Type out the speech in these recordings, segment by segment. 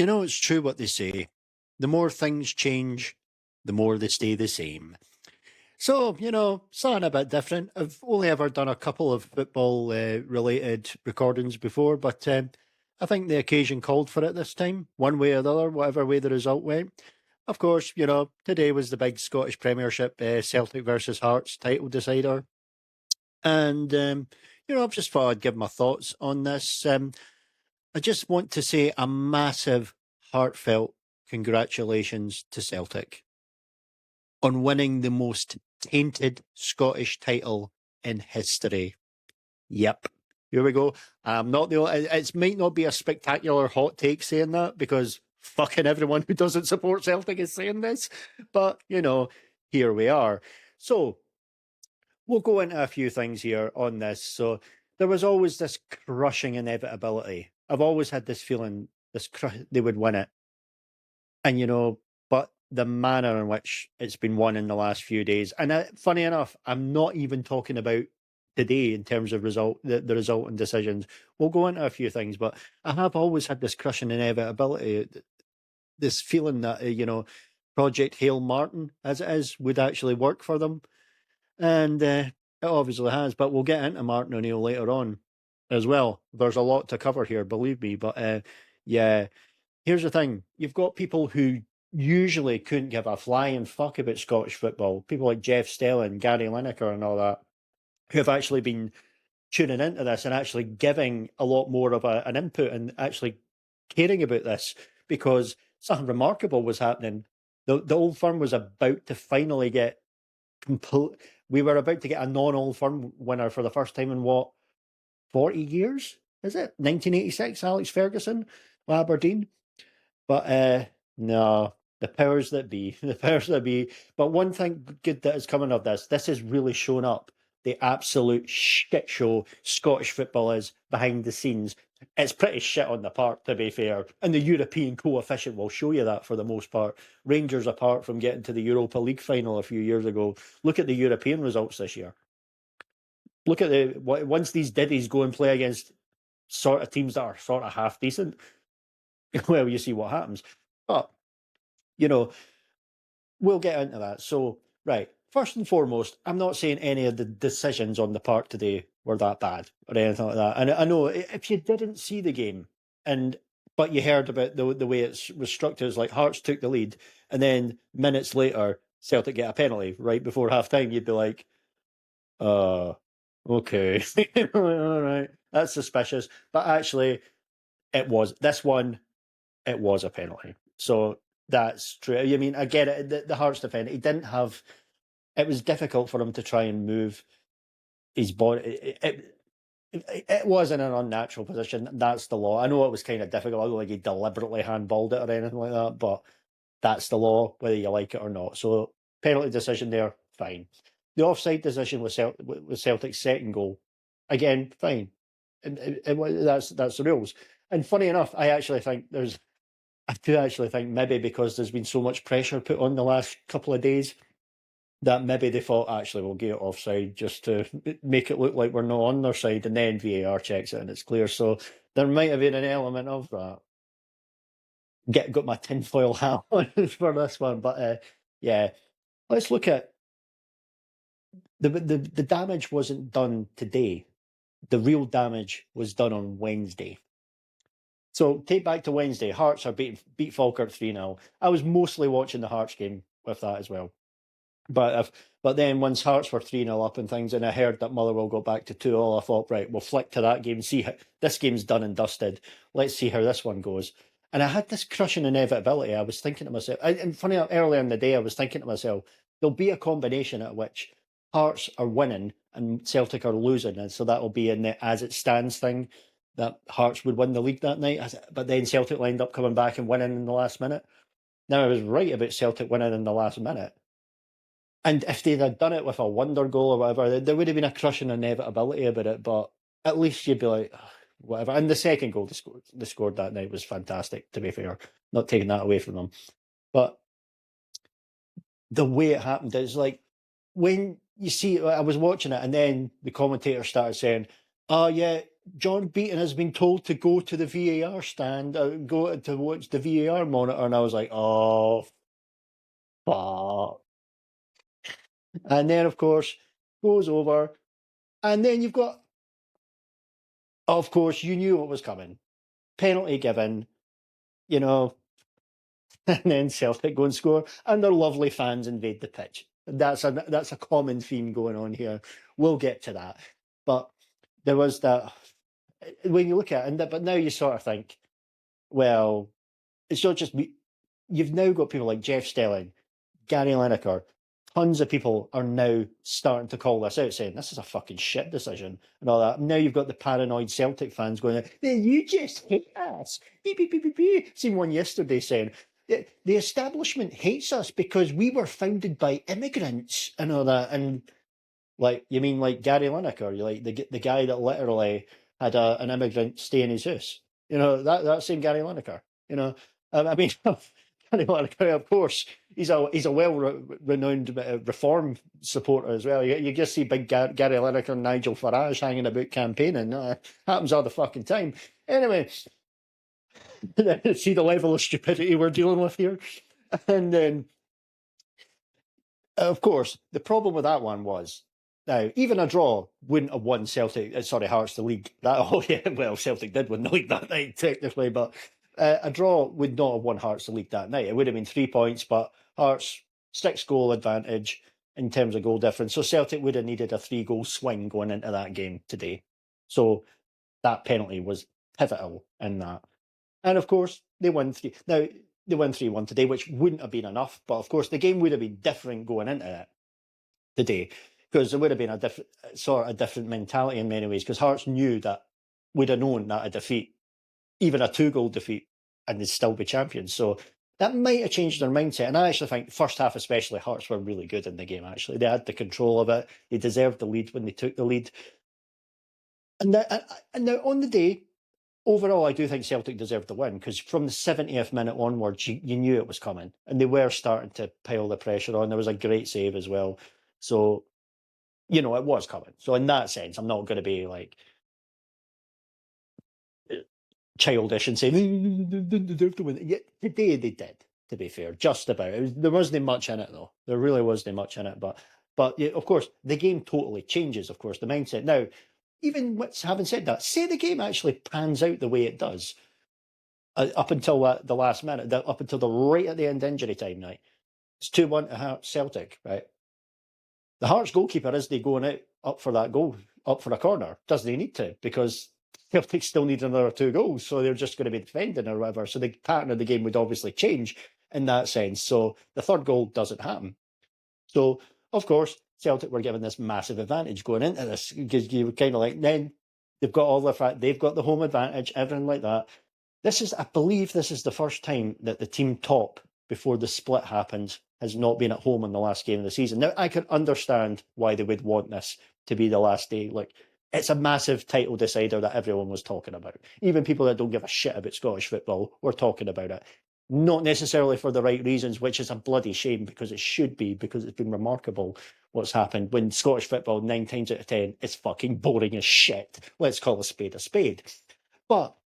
It's true what they say. The more things change, the more they stay the same. So, something a bit different. I've only ever done a couple of football related recordings before, but I think the occasion called for it this time, one way or the other, whatever way the result went. Of course, today was the big Scottish Premiership Celtic versus Hearts title decider. And, I've just thought I'd give my thoughts on this. I just want to say a massive, heartfelt congratulations to Celtic on winning the most tainted Scottish title in history. Yep. Here we go. I'm not the only, it might not be a spectacular hot take saying that because fucking everyone who doesn't support Celtic is saying this, but here we are. So we'll go into a few things here on this. So there was always this crushing inevitability. I've always had this feeling they would win it. And but the manner in which it's been won in the last few days, and funny enough, I'm not even talking about today in terms of the result and decisions. We'll go into a few things, but I have always had this crushing inevitability, this feeling that Project Hail Martin, as it is, would actually work for them, and it obviously has. But we'll get into Martin O'Neill later on as well. There's a lot to cover here, believe me. But yeah, here's the thing: you've got people who usually couldn't give a flying fuck about Scottish football. People like Jeff Stelling, Gary Lineker, and all that, who have actually been tuning into this and actually giving a lot more of an input and actually caring about this because something remarkable was happening. The Old Firm was about to finally get complete. We were about to get a non-Old Firm winner for the first time in 40 years? Is it 1986? Alex Ferguson, Aberdeen. But no, the powers that be, the powers that be. But one thing good that is coming of this has really shown up the absolute shit show Scottish football is behind the scenes. It's pretty shit on the park, to be fair. And the European coefficient will show you that for the most part. Rangers, apart from getting to the Europa League final a few years ago, look at the European results this year. Look at once these diddies go and play against sort of teams that are sort of half decent, well, you see what happens. But, we'll get into that. So, right, first and foremost, I'm not saying any of the decisions on the park today were that bad or anything like that. And I know if you didn't see the game, but you heard about the way it was structured, it's like Hearts took the lead, and then minutes later, Celtic get a penalty right before half time, you'd be like, okay, all right, that's suspicious. But actually, it was a penalty. So that's true. I mean, I get it. The Hearts defender, he didn't have. It was difficult for him to try and move his body. It was in an unnatural position. That's the law. I know it was kind of difficult. I don't think he deliberately handballed it or anything like that, but that's the law, whether you like it or not. So penalty decision there, fine. The offside decision was Celtic's second goal. Again, fine. That's the rules. And funny enough, I do actually think maybe because there's been so much pressure put on the last couple of days that maybe they thought, actually, we'll get it offside just to make it look like we're not on their side, and then VAR checks it and it's clear. So there might have been an element of that. Got my tinfoil hat on for this one, but yeah, let's look at the damage wasn't done today. The real damage was done on Wednesday. So take back to Wednesday. Hearts are beat Falkirk 3-0. I was mostly watching the Hearts game with that as well. But then once Hearts were 3-0 up and things, and I heard that Motherwell go back to 2-2, I thought, right, we'll flick to that game, see how this game's done and dusted. Let's see how this one goes. And I had this crushing inevitability. I was thinking to myself, and funny enough, earlier in the day, I was thinking to myself, there'll be a combination at which Hearts are winning and Celtic are losing, and so that will be in the as it stands thing, that Hearts would win the league that night, but then Celtic will end up coming back and winning in the last minute. Now, I was right about Celtic winning in the last minute. And if they'd have done it with a wonder goal or whatever, there would have been a crushing inevitability about it, but at least you'd be like, whatever. And the second goal they scored that night was fantastic, to be fair. Not taking that away from them. But the way it happened is like, when you see, I was watching it and then the commentator started saying, oh yeah, John Beaton has been told to go to the VAR stand, go to watch the VAR monitor, and I was like, oh, fuck. And then, of course, goes over, and then you've got, of course, you knew what was coming. Penalty given, you know, and then Celtic go and score, and their lovely fans invade the pitch. That's a common theme going on here. We'll get to that, but there was that when you look at it, but now you sort of think, well, it's not just me. You've now got people like Jeff Stelling, Gary Lineker. Tons of people are now starting to call this out, saying this is a fucking shit decision and all that. Now you've got the paranoid Celtic fans going, "You just hate us." Beep, beep, beep, beep, beep. Seen one yesterday saying the establishment hates us because we were founded by immigrants and all that. And like, you mean like Gary Lineker? You like the guy that literally had an immigrant stay in his house? You know that same Gary Lineker. You know, I mean, Gary Lineker, of course, he's a well-renowned reform supporter as well. You just see big Gary Lineker and Nigel Farage hanging about campaigning. Happens all the fucking time. Anyway, see the level of stupidity we're dealing with here, and then of course, the problem with that one was now even a draw wouldn't have won Celtic. Sorry, Hearts the league. That oh yeah, well Celtic did win the league that night technically, but a draw would not have won Hearts the league that night. It would have been 3 points, but Hearts 6 goal advantage in terms of goal difference. So Celtic would have needed a 3 goal swing going into that game today. So that penalty was pivotal in that. And of course, they won three. Now, they won 3-1 today, which wouldn't have been enough. But of course, the game would have been different going into it today because there would have been a different mentality in many ways because Hearts knew that we'd have known that a defeat, even a 2 goal defeat, and they'd still be champions. So that might have changed their mindset. And I actually think first half especially, Hearts were really good in the game, actually. They had the control of it. They deserved the lead when they took the lead. And now on the day, overall, I do think Celtic deserved the win because from the 70th minute onwards, you knew it was coming and they were starting to pile the pressure on. There was a great save as well. So, it was coming. So, in that sense, I'm not going to be like childish and say, they deserve to win. Yeah, today they did, to be fair, just about. There wasn't much in it, though. There really wasn't much in it. But yeah, of course, the game totally changes, of course, the mindset. Now, even having said that, say the game actually pans out the way it does up until the last minute, up until the right at the end injury time night. It's 2-1 to Hearts Celtic, right? The Hearts goalkeeper, is they going out up for that goal, up for a corner? Doesn't he need to? Because Celtic still need another 2 goals, so they're just going to be defending or whatever. So the pattern of the game would obviously change in that sense. So the third goal doesn't happen. So, of course, Celtic were given this massive advantage going into this because you were kind of like, then they've got all the fact they've got the home advantage, everything like that. I believe this is the first time that the team top before the split happened has not been at home in the last game of the season. Now, I can understand why they would want this to be the last day. Like, it's a massive title decider that everyone was talking about. Even people that don't give a shit about Scottish football were talking about it. Not necessarily for the right reasons, which is a bloody shame because it should be, because it's been remarkable what's happened when Scottish football 9 times out of 10 is fucking boring as shit. Let's call a spade a spade. But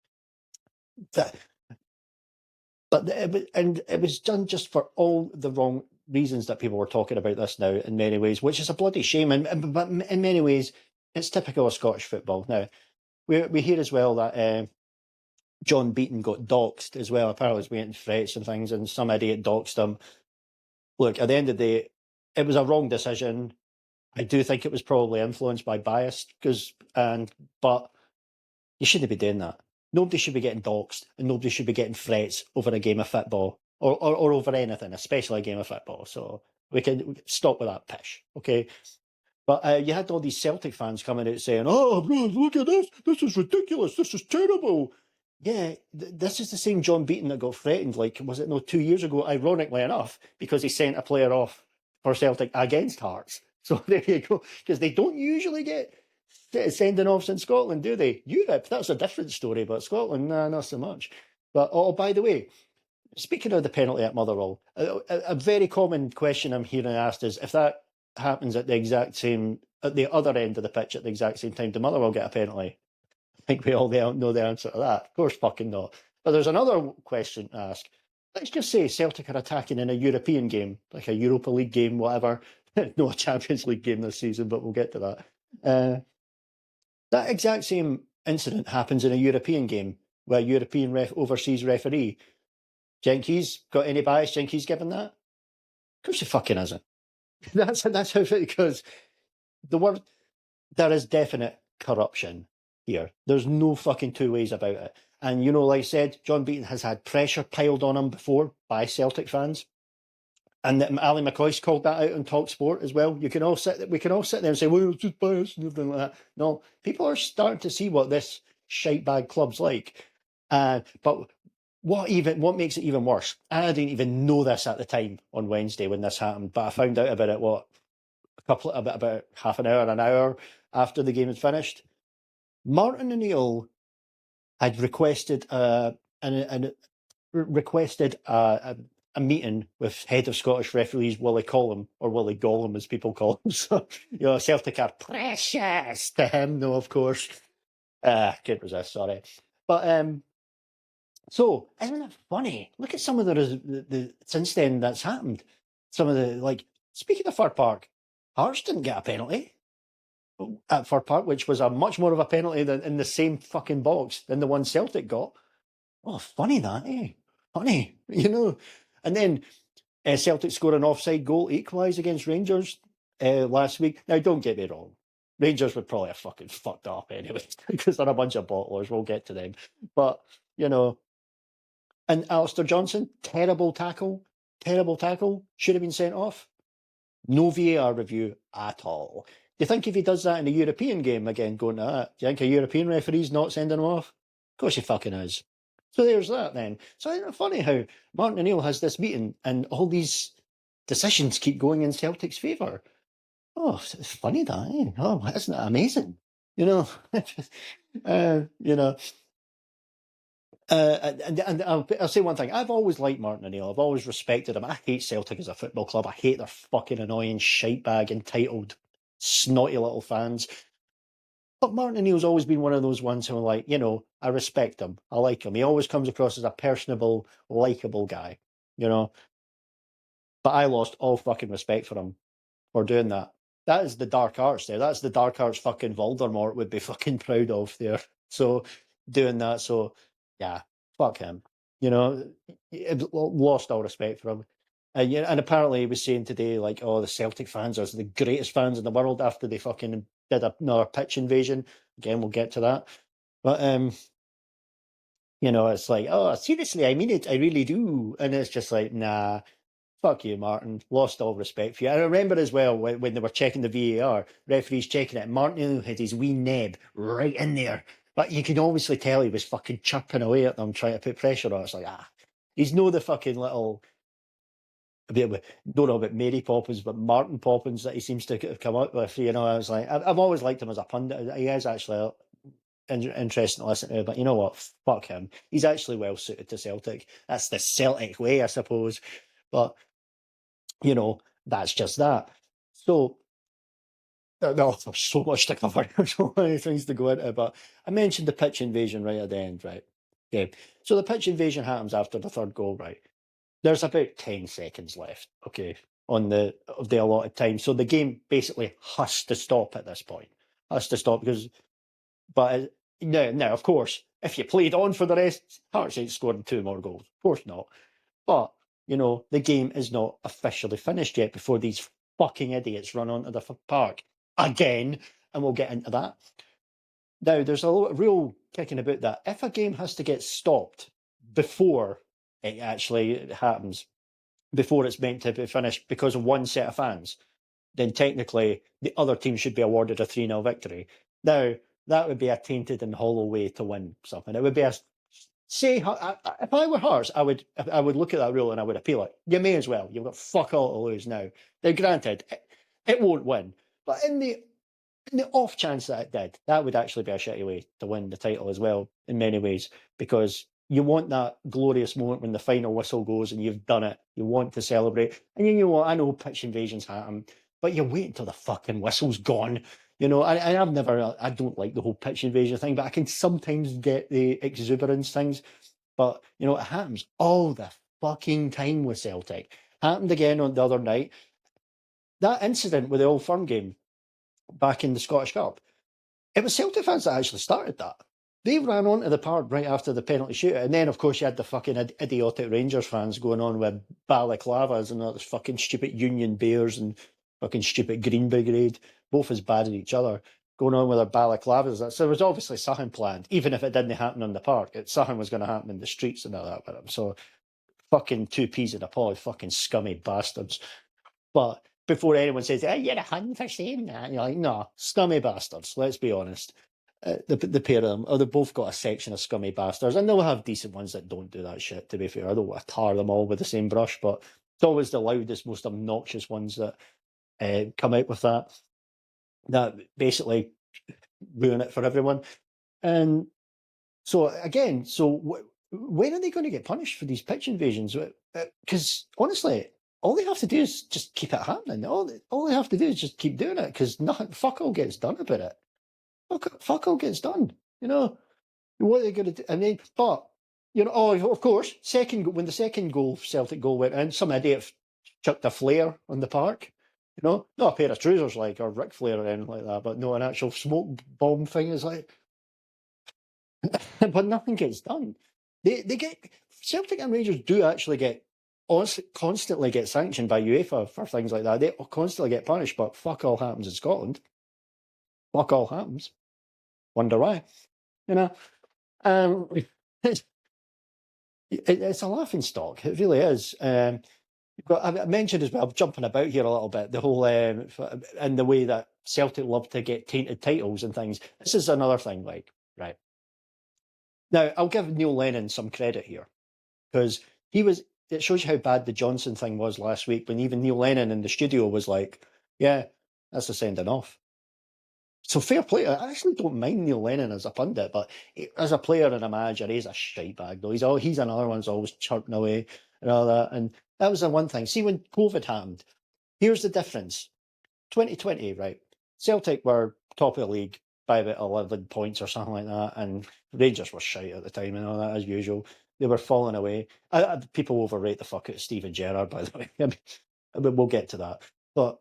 it was done just for all the wrong reasons that people were talking about this now in many ways, which is a bloody shame. But in many ways, it's typical of Scottish football. Now, we hear as well that John Beaton got doxed as well. Apparently, he's getting threats and things, and some idiot doxed him. Look, at the end of the day, it was a wrong decision. I do think it was probably influenced by bias, but you shouldn't be doing that. Nobody should be getting doxed, and nobody should be getting threats over a game of football or over anything, especially a game of football. So we can stop with that pish, okay? But you had all these Celtic fans coming out saying, "Oh, bro, look at this! This is ridiculous! This is terrible!" Yeah, this is the same John Beaton that got threatened. Like, was it 2 years ago? Ironically enough, because he sent a player off for Celtic against Hearts. So there you go. Because they don't usually get sending offs in Scotland, do they? Europe, that's a different story, but Scotland, nah, not so much. But oh, by the way, speaking of the penalty at Motherwell, a very common question I'm hearing asked is if that happens at the other end of the pitch at the exact same time, do Motherwell get a penalty? think we all know the answer to that. Of course, fucking not. But there's another question to ask. Let's just say Celtic are attacking in a European game, like a Europa League game, whatever. No, a Champions League game this season, but we'll get to that. That exact same incident happens in a European game where a European overseas referee. Think he's got any bias? Think he's given that? Of course he fucking hasn't. That's how it goes. The word there is definite corruption here. There's no fucking two ways about it. And like I said, John Beaton has had pressure piled on him before by Celtic fans. And Ali McCoy's called that out on Talk Sport as well. We can all sit there and say, well, it's just bias and everything like that. No, people are starting to see what this shitebag club's like. But what makes it even worse? I didn't even know this at the time on Wednesday when this happened, but I found out about it, about half an hour after the game had finished. Martin O'Neill had requested a meeting with head of Scottish referees Willie Collum, or Willie Gollum as people call him. So, Celtic are precious to him, no, of course. Can't resist, sorry. But, so, isn't it funny? Look at some of the since then that's happened. Some of the, speaking of Fir Park, Hearts didn't get a penalty at Fir Park, which was a much more of a penalty than in the same fucking box than the one Celtic got. Oh, funny that, eh? Funny, And then Celtic scored an offside goal to equalise against Rangers last week. Now, don't get me wrong. Rangers would probably have fucking fucked up anyway, because they're a bunch of bottlers. We'll get to them. But, and Alistair Johnson, terrible tackle, should have been sent off. No VAR review at all. Do you think if he does that in a European game again, going to that, do you think a European referee's not sending him off? Of course he fucking is. So there's that then. So isn't it funny how Martin O'Neill has this meeting and all these decisions keep going in Celtic's favour? Oh, it's funny that, eh? Oh, isn't that amazing? And I'll say one thing. I've always liked Martin O'Neill. I've always respected him. I hate Celtic as a football club. I hate their fucking annoying shitebag, entitled, snotty little fans. But Martin O'Neill's always been one of those ones who are I respect him. I like him. He always comes across as a personable, likeable guy, But I lost all fucking respect for him for doing that. That is the dark arts there. That's the dark arts fucking Voldemort would be fucking proud of there. So, doing that, yeah, fuck him. Lost all respect for him. And apparently he was saying today, the Celtic fans are the greatest fans in the world after they fucking did another pitch invasion. Again, we'll get to that. But, it's like, oh, seriously, I mean it. I really do. And it's just like, nah, fuck you, Martin. Lost all respect for you. I remember as well when they were checking the VAR, referees checking it, Martin had his wee neb right in there. But you can obviously tell he was fucking chirping away at them, trying to put pressure on. It's like, he's no the fucking little, don't know about Mary Poppins, but Martin Poppins that he seems to have come up with. I was like, I've always liked him as a pundit. He is actually interesting to listen to, but you know what? Fuck him. He's actually well suited to Celtic. That's the Celtic way, I suppose. But, that's just that. So, no, there's so much to cover. There's so many things to go into, but I mentioned the pitch invasion right at the end, right? Okay. So the pitch invasion happens after the third goal, right? There's about 10 seconds left, okay, of the allotted time. So the game basically has to stop at this point. Has to stop but now, of course, if you played on for the rest, Hearts ain't scoring 2 more goals. Of course not. But, the game is not officially finished yet before these fucking idiots run onto the park again, and we'll get into that. Now, there's a real kicking about that. If a game has to get stopped before it actually happens, before it's meant to be finished because of one set of fans, then technically the other team should be awarded a 3-0 victory. Now, that would be a tainted and hollow way to win something. It would be if I were Hearts, I would look at that rule and I would appeal it. You may as well. You've got fuck all to lose now. Now, granted, it won't win, but in the off chance that it did, that would actually be a shitty way to win the title as well, in many ways, because you want that glorious moment when the final whistle goes and you've done it. You want to celebrate. And you know what? I know pitch invasions happen, but you wait until the fucking whistle's gone. I've never, I don't like the whole pitch invasion thing, but I can sometimes get the exuberance things. But, it happens all the fucking time with Celtic. Happened again on the other night. That incident with the Old Firm game back in the Scottish Cup, it was Celtic fans that actually started that. They ran onto the park right after the penalty shootout. And then, of course, you had the fucking idiotic Rangers fans going on with balaclavas and all this fucking stupid Union Bears and fucking stupid Green Brigade, both as bad as each other, going on with their balaclavas. So there was obviously something planned, even if it didn't happen on the park. Something was going to happen in the streets and all that with them. So fucking two peas in a pod, fucking scummy bastards. But before anyone says, "Hey, you're a hun for saying that," you're like, "No, scummy bastards." Let's be honest. The pair of them, they've both got a section of scummy bastards, and they'll have decent ones that don't do that shit. To be fair, I don't want to tar them all with the same brush, but it's always the loudest, most obnoxious ones that come out with that basically ruin it for everyone. And so again, when are they going to get punished for these pitch invasions? Because honestly, all they have to do is just keep it happening. All they have to do is just keep doing it because nothing, fuck all gets done about it. Fuck all gets done. What are they going to do? I mean, but of course, when the second goal, Celtic goal went in, some idiot chucked a flare on the park. Not a pair of trousers like or Ric Flair or anything like that, but no, an actual smoke bomb thing is like. But nothing gets done. They get Celtic and Rangers do actually constantly get sanctioned by UEFA for things like that. They constantly get punished, but fuck all happens in Scotland. Fuck all happens. Wonder why? You know, um, it's, it's a laughing stock. It really is. I mentioned as well, jumping about here a little bit, the whole and the way that Celtic love to get tainted titles and things. This is another thing, like, right. Now, I'll give Neil Lennon some credit here because it shows you how bad the Johnson thing was last week when even Neil Lennon in the studio was like, yeah, that's a sending off. So fair play. I actually don't mind Neil Lennon as a pundit, but as a player and a manager, he's a shite bag though. He's another one who's always chirping away and all that. And that was the one thing. See, when COVID happened, here's the difference. 2020, right? Celtic were top of the league by about 11 points or something like that, and Rangers were shite at the time and all that, as usual. They were falling away. People overrate the fuck out of Steven Gerrard, by the way. I mean, we'll get to that. But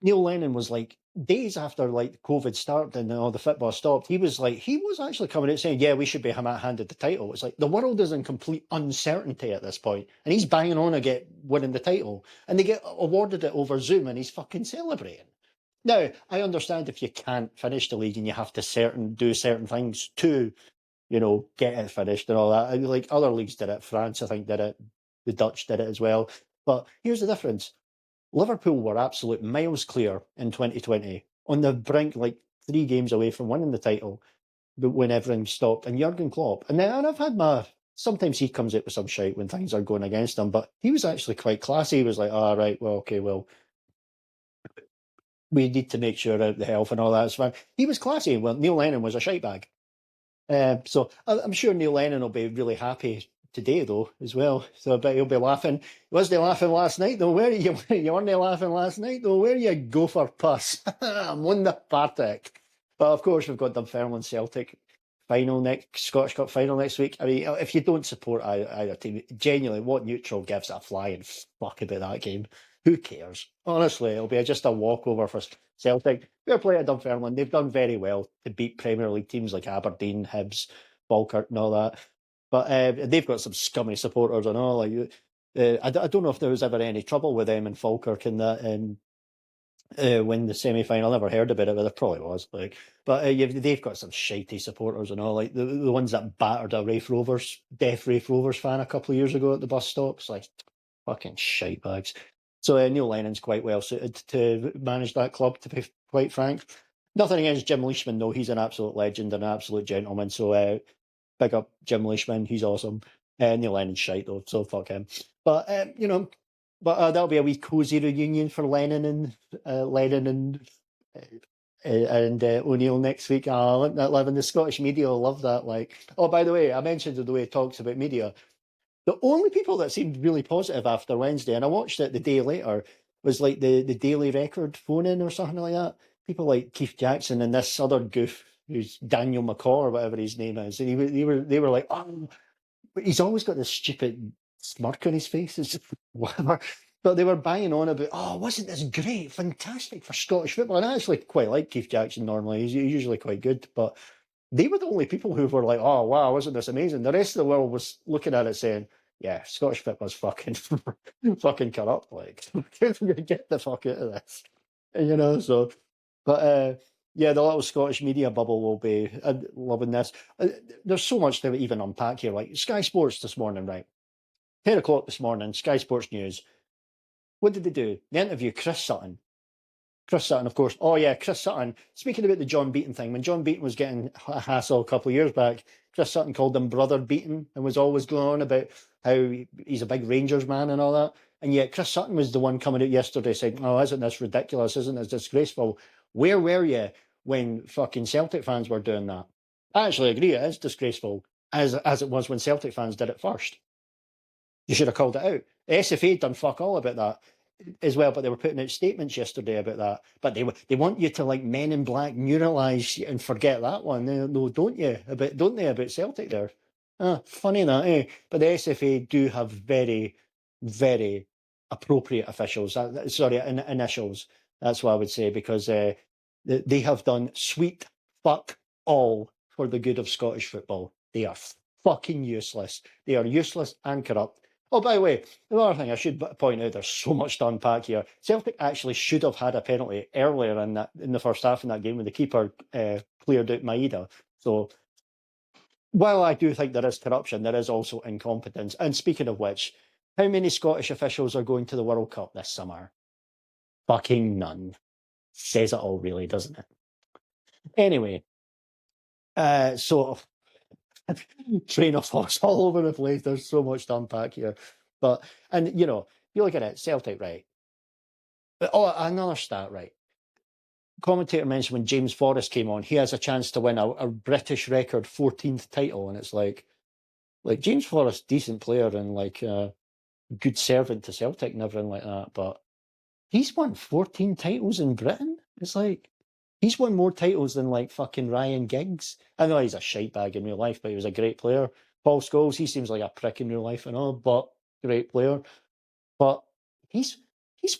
Neil Lennon was like, days after like COVID started and all the football stopped, he was actually coming out saying, yeah, we should be handed the title. It's like the world is in complete uncertainty at this point, and he's banging on to get winning the title, and they get awarded it over Zoom, and he's fucking celebrating. Now, I understand if you can't finish the league and you have to do certain things to, get it finished and all that. Like other leagues did it. France, I think, did it. The Dutch did it as well. But here's the difference. Liverpool were absolute miles clear in 2020, on the brink, like 3 games away from winning the title, but when everything stopped. And Jurgen Klopp, and I've had sometimes he comes out with some shite when things are going against him, but he was actually quite classy. He was like, all right, well, okay, well, we need to make sure that the health and all that's fine. He was classy. Well, Neil Lennon was a shite bag. So I'm sure Neil Lennon will be really happy today, though, as well. So I bet he'll be laughing. Wasn't he laughing last night, though? Where are you? You weren't laughing last night, though? Where are you, gopher puss? I'm on the Partick. But of course, we've got Dunfermline Celtic Scottish Cup final next week. I mean, if you don't support either team, genuinely, what neutral gives a flying fuck about that game? Who cares? Honestly, it'll be just a walkover for Celtic. Fair play at Dunfermline. They've done very well to beat Premier League teams like Aberdeen, Hibs, Falkirk, and all that. But they've got some scummy supporters and all. I don't know if there was ever any trouble with them in Falkirk in that win the semi-final. I never heard about it, but there probably was. But they've got some shitey supporters and all, like the ones that battered a deaf Rafe Rovers fan a couple of years ago at the bus stops, like fucking shite bags. So Neil Lennon's quite well suited to manage that club, to be quite frank. Nothing against Jim Leishman, though. He's an absolute legend and an absolute gentleman. So big up Jim Leishman. He's awesome. Neil Lennon's shite, though, so fuck him. But, that'll be a wee cosy reunion for Lennon and O'Neill next week. Let that live, and the Scottish media will love that. Like, oh, by the way, I mentioned the way it talks about media. The only people that seemed really positive after Wednesday, and I watched it the day later, was like the Daily Record phone-in or something like that. people like Keith Jackson and this other goof who's Daniel McCaw or whatever his name is, and they were like, oh, but he's always got this stupid smirk on his face. It's just whatever. But they were banging on about, oh, wasn't this great? Fantastic for Scottish football. And I actually quite like Keith Jackson normally. He's usually quite good. But they were the only people who were like, oh, wow, wasn't this amazing? The rest of the world was looking at it saying, yeah, Scottish football's fucking fucking corrupt. Like, get the fuck out of this. You know, so, but yeah, the little Scottish media bubble will be loving this. There's so much to even unpack here. Like Sky Sports this morning, right? 10 o'clock this morning, Sky Sports News. What did they do? They interview Chris Sutton. Chris Sutton, of course. Oh, yeah, Chris Sutton. Speaking about the John Beaton thing, when John Beaton was getting a hassle a couple of years back, Chris Sutton called him Brother Beaton and was always going on about how he's a big Rangers man and all that. And yet Chris Sutton was the one coming out yesterday saying, oh, isn't this ridiculous? Isn't this disgraceful? Where were you when fucking Celtic fans were doing that? I actually agree, it is disgraceful, as it was when Celtic fans did it first. You should have called it out. The SFA done fuck all about that as well, but they were putting out statements yesterday about that. But they want you to like Men in Black neuralise and forget that one. No, don't you? Don't they about Celtic there? Funny that, eh? But the SFA do have very, very appropriate officials. Initials. That's what I would say, because they have done sweet fuck all for the good of Scottish football. They are fucking useless. They are useless and corrupt. Oh, by the way, another thing I should point out, there's so much to unpack here. Celtic actually should have had a penalty earlier in the first half in that game when the keeper cleared out Maeda. So while I do think there is corruption, there is also incompetence. And speaking of which, how many Scottish officials are going to the World Cup this summer? Fucking none. Says it all, really, doesn't it? Anyway, so train of thoughts all over the place. There's so much to unpack here. But, and you know, you look at it, Celtic, right? Oh, another stat, right? Commentator mentioned when James Forrest came on, he has a chance to win a British record 14th title. And it's like James Forrest, decent player and like a good servant to Celtic and everything like that. But he's won 14 titles in Britain. It's like, he's won more titles than like fucking Ryan Giggs. I know he's a shite bag in real life, but he was a great player. Paul Scholes, he seems like a prick in real life and all, but great player. But he's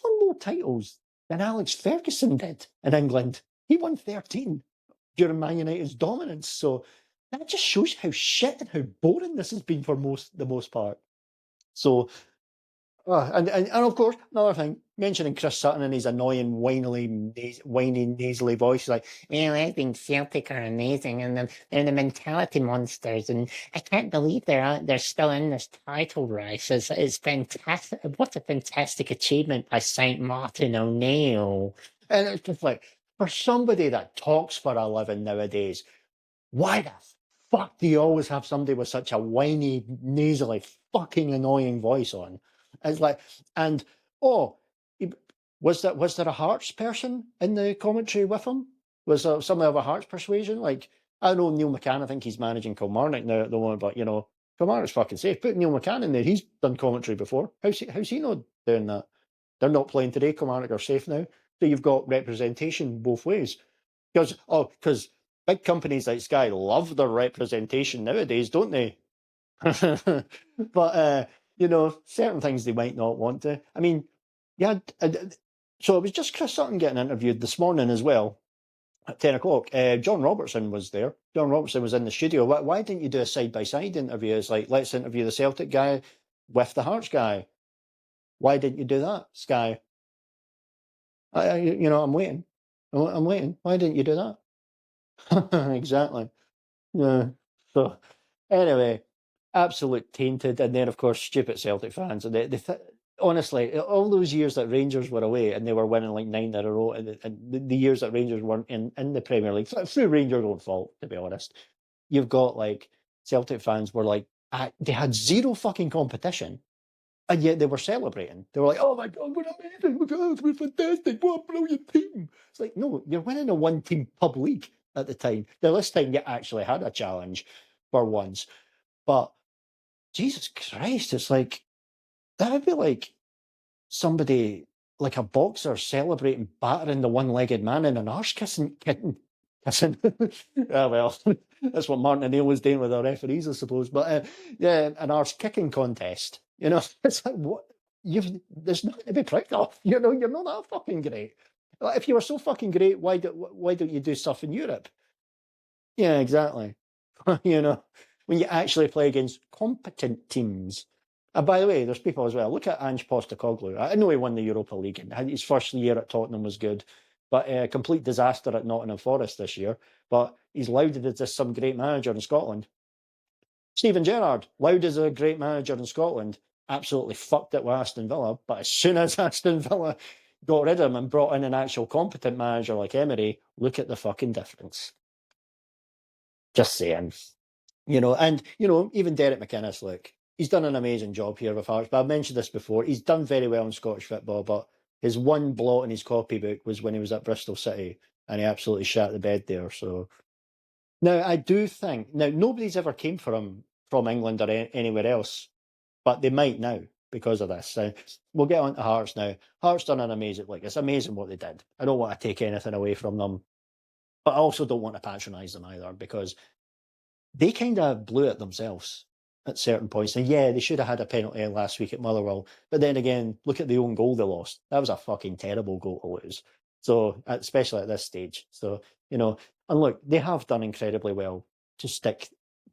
won more titles than Alex Ferguson did in England. He won 13 during Man United's dominance. So that just shows how shit and how boring this has been for the most part. So and of course, another thing, mentioning Chris Sutton and his annoying, whiny, nasally voice, like, well, I think Celtic are amazing, and they're the mentality monsters, and I can't believe they're still in this title race. It's fantastic. What a fantastic achievement by St. Martin O'Neill. And it's just like, for somebody that talks for a living nowadays, why the fuck do you always have somebody with such a whiny, nasally, fucking annoying voice on? It's like, and oh, was there a Hearts person in the commentary with him? Was there somebody of a Hearts persuasion? Like, I know Neil McCann, I think he's managing Kilmarnock now at the moment, but you know, Kilmarnock's fucking safe. Put Neil McCann in there, he's done commentary before. How's he not doing that? They're not playing today, Kilmarnock are safe now. So you've got representation both ways. Because big companies like Sky love their representation nowadays, don't they? But you know, certain things they might not want to. I mean, yeah. So it was just Chris Sutton getting interviewed this morning as well at 10 o'clock. John Robertson was there. John Robertson was in the studio. Why didn't you do a side by side interview? It's like, let's interview the Celtic guy with the Hearts guy. Why didn't you do that, Sky? I'm waiting. I'm waiting. Why didn't you do that? Exactly. Yeah. So anyway, absolute tainted, and then of course stupid Celtic fans, and honestly, all those years that Rangers were away and they were winning like 9 in a row, and the years that Rangers weren't in the Premier League, through Rangers' own fault, to be honest, you've got like Celtic fans were like they had zero fucking competition. And yet they were celebrating. They were like, "Oh my God, we're amazing! We're fantastic! What a brilliant team!" It's like, no, you're winning a one-team pub league at the time. Now, this time you actually had a challenge for once. But Jesus Christ, it's like, that would be like somebody like a boxer celebrating battering the one-legged man in an arse kissing. Well, that's what Martin O'Neill was doing with our referees, I suppose. But yeah, an arse kicking contest. It's like what there's nothing to be proud of. You're not that fucking great. Like, if you were so fucking great, why don't you do stuff in Europe? Yeah, exactly. When you actually play against competent teams. And by the way, there's people as well. Look at Ange Postecoglou. I know he won the Europa League, and his first year at Tottenham was good, but a complete disaster at Nottingham Forest this year. But he's lauded as some great manager in Scotland. Steven Gerrard, lauded as a great manager in Scotland, absolutely fucked it with Aston Villa. But as soon as Aston Villa got rid of him and brought in an actual competent manager like Emery, look at the fucking difference. Just saying. Even Derek McInnes, look, he's done an amazing job here with Hearts. But I've mentioned this before. He's done very well in Scottish football, but his one blot in his copybook was when he was at Bristol City, and he absolutely shat the bed there. So now I do think nobody's ever came for him from England or anywhere else, but they might now because of this. We'll get on to Hearts now. Hearts done an amazing, it's amazing what they did. I don't want to take anything away from them, but I also don't want to patronise them either because they kind of blew it themselves at certain points. And yeah, they should have had a penalty last week at Motherwell. But then again, look at the own goal they lost. That was a fucking terrible goal to lose. So, especially at this stage. So, and look, they have done incredibly well to stick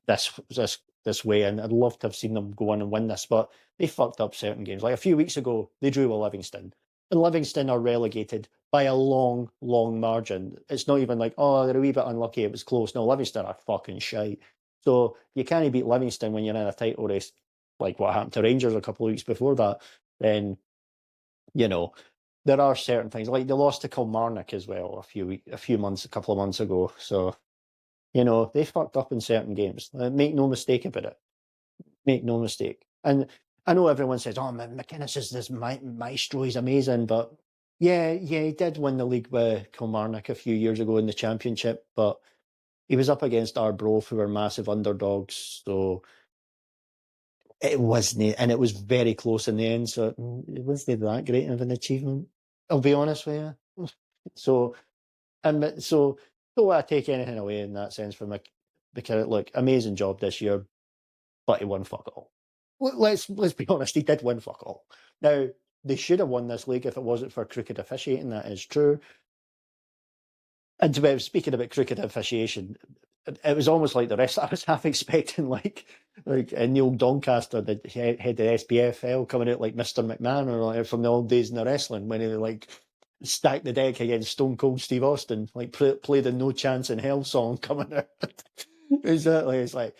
this way. And I'd love to have seen them go on and win this, but they fucked up certain games. Like a few weeks ago, they drew with Livingston. And Livingston are relegated by a long, long margin. It's not even like, oh, they're a wee bit unlucky, it was close. No, Livingston are fucking shite. So you can't beat Livingston when you're in a title race, like what happened to Rangers a couple of weeks before that. Then, there are certain things. Like they lost to Kilmarnock as well a couple of months ago. So, they fucked up in certain games. Make no mistake about it. Make no mistake. And I know everyone says, "Oh, McInnes is this maestro. He's amazing." But yeah, he did win the league with Kilmarnock a few years ago in the Championship. But he was up against Arbroath, who were massive underdogs. So it wasn't, and it was very close in the end. So it wasn't that great of an achievement. I'll be honest with you. So, don't want to take anything away in that sense from because look, amazing job this year, but he won fuck all. Let's be honest, he did win fuck all. Now, they should have won this league if it wasn't for crooked officiating, that is true. And speaking about crooked officiation, it was almost like the rest. I was half expecting like Neil Doncaster, the head of the SPFL, coming out like Mr. McMahon or like from the old days in the wrestling when he like stacked the deck against Stone Cold Steve Austin, like played a No Chance in Hell song coming out. Exactly, it's like,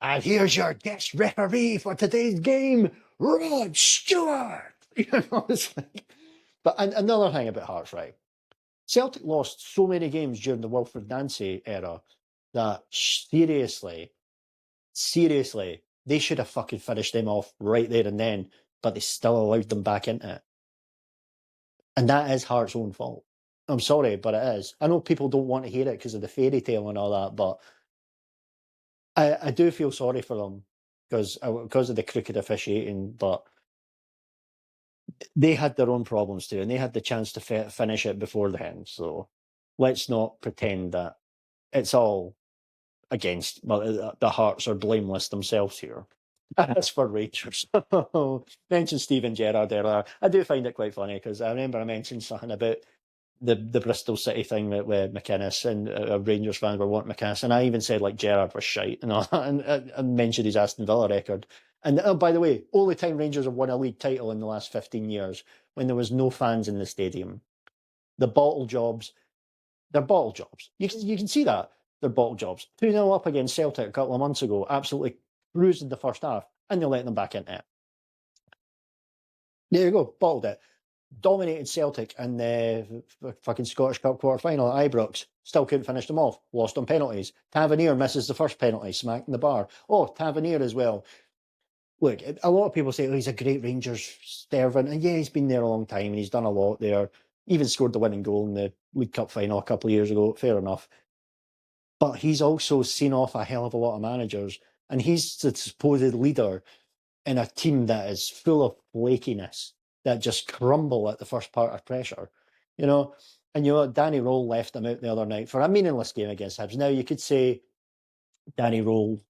and here's your guest referee for today's game, Rod Stewart. It's like, but another thing about Hearts, right? Celtic lost so many games during the Wilfred Nancy era that seriously, they should have fucking finished them off right there and then, but they still allowed them back into it. And that is Hearts' own fault. I'm sorry, but it is. I know people don't want to hear it because of the fairy tale and all that, but I do feel sorry for them because of the crooked officiating, but they had their own problems too, and they had the chance to finish it before then. So let's not pretend that it's all against. Well, the Hearts are blameless themselves here. As for Rangers, mentioned Steven Gerrard earlier. I do find it quite funny because I remember I mentioned something about the Bristol City thing with McInnes and Rangers fans were wanting McInnes, and I even said like Gerrard was shite and all that, and I mentioned his Aston Villa record. And by the way, only time Rangers have won a league title in the last 15 years when there was no fans in the stadium. The bottle jobs, they're bottle jobs. You can see that they're bottle jobs. 2-0 up against Celtic a couple of months ago, absolutely cruised in the first half, and they let them back into it. There you go, bottled it. Dominated Celtic in the fucking Scottish Cup quarter-final at Ibrox. Still couldn't finish them off. Lost on penalties. Tavernier misses the first penalty, smacked in the bar. Oh, Tavernier as well. Look, a lot of people say, oh, he's a great Rangers servant. And yeah, he's been there a long time and he's done a lot there. Even scored the winning goal in the League Cup final a couple of years ago. Fair enough. But he's also seen off a hell of a lot of managers. And he's the supposed leader in a team that is full of flakiness. that just crumble at the first part of pressure, you know. And you know, Danny Rowe left them out the other night for a meaningless game against Hibs. Now you could say Danny Rowe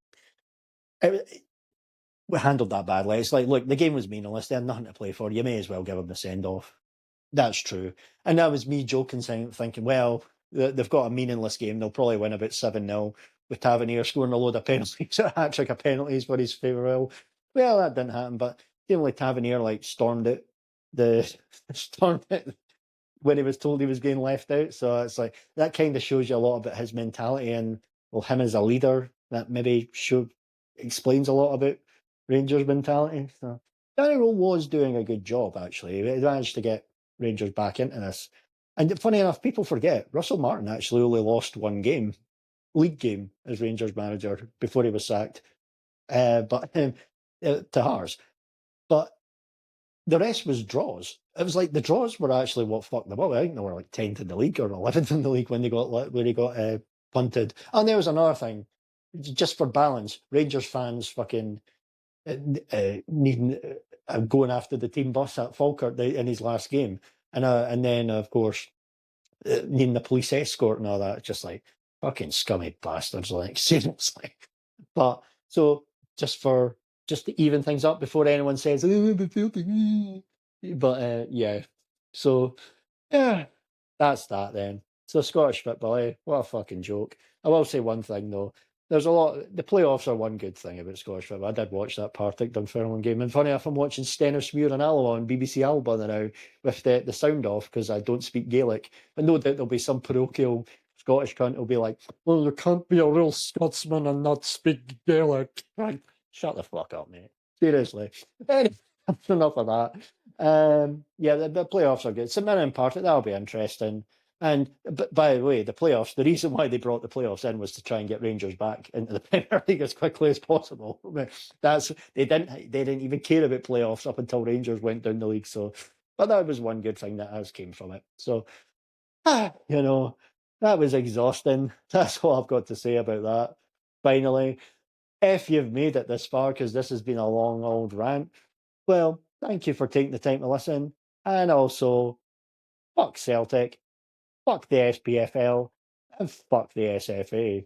we handled that badly. It's like, look, the game was meaningless. They had nothing to play for. You may as well give them the send off. That's true. And that was me joking, thinking, well, they've got a meaningless game. They'll probably win about 7-0 with Tavernier scoring a load of penalties, a hat trick of penalties for his favourite. Well, that didn't happen, but like Tavernier like stormed it, stormed it when he was told he was getting left out. So it's like that kind of shows you a lot about his mentality and well, him as a leader. That maybe explains a lot about Rangers' mentality. So Danny Rowe was doing a good job actually. He managed to get Rangers back into this. And funny enough, people forget Russell Martin actually only lost one game, league game, as Rangers manager before he was sacked. But to Hearts. But the rest was draws. It was like the draws were actually what fucked them up. I think they were like 10th in the league or 11th in the league when they got punted. And there was another thing, just for balance, Rangers fans fucking needing going after the team bus at Falkirk in his last game, and then of course needing the police escort and all that. Just like fucking scummy bastards, like seriously. But so just to even things up before anyone says, but yeah. So yeah, that's that then. So Scottish football, what a fucking joke. I will say one thing though. There's a lot. The playoffs are one good thing about Scottish football. I did watch that Partick Dunfermline game, and funny enough, I'm watching Stenhousemuir and Alloa on BBC Alba now with the sound off because I don't speak Gaelic. But no doubt there'll be some parochial Scottish cunt who'll be like, "Well, you can't be a real Scotsman and not speak Gaelic." Right? Shut the fuck up, mate. Seriously. Anyway, that's enough of that. Yeah, the playoffs are good. St Mirren and Partick, that'll be interesting. And but by the way, the playoffs, the reason why they brought the playoffs in was to try and get Rangers back into the Premier League as quickly as possible. I mean, they didn't even care about playoffs up until Rangers went down the league. So, but that was one good thing that has came from it. So, you know, that was exhausting. That's all I've got to say about that. Finally, if you've made it this far, because this has been a long old rant, well, thank you for taking the time to listen. And also, fuck Celtic, fuck the SPFL, and fuck the SFA.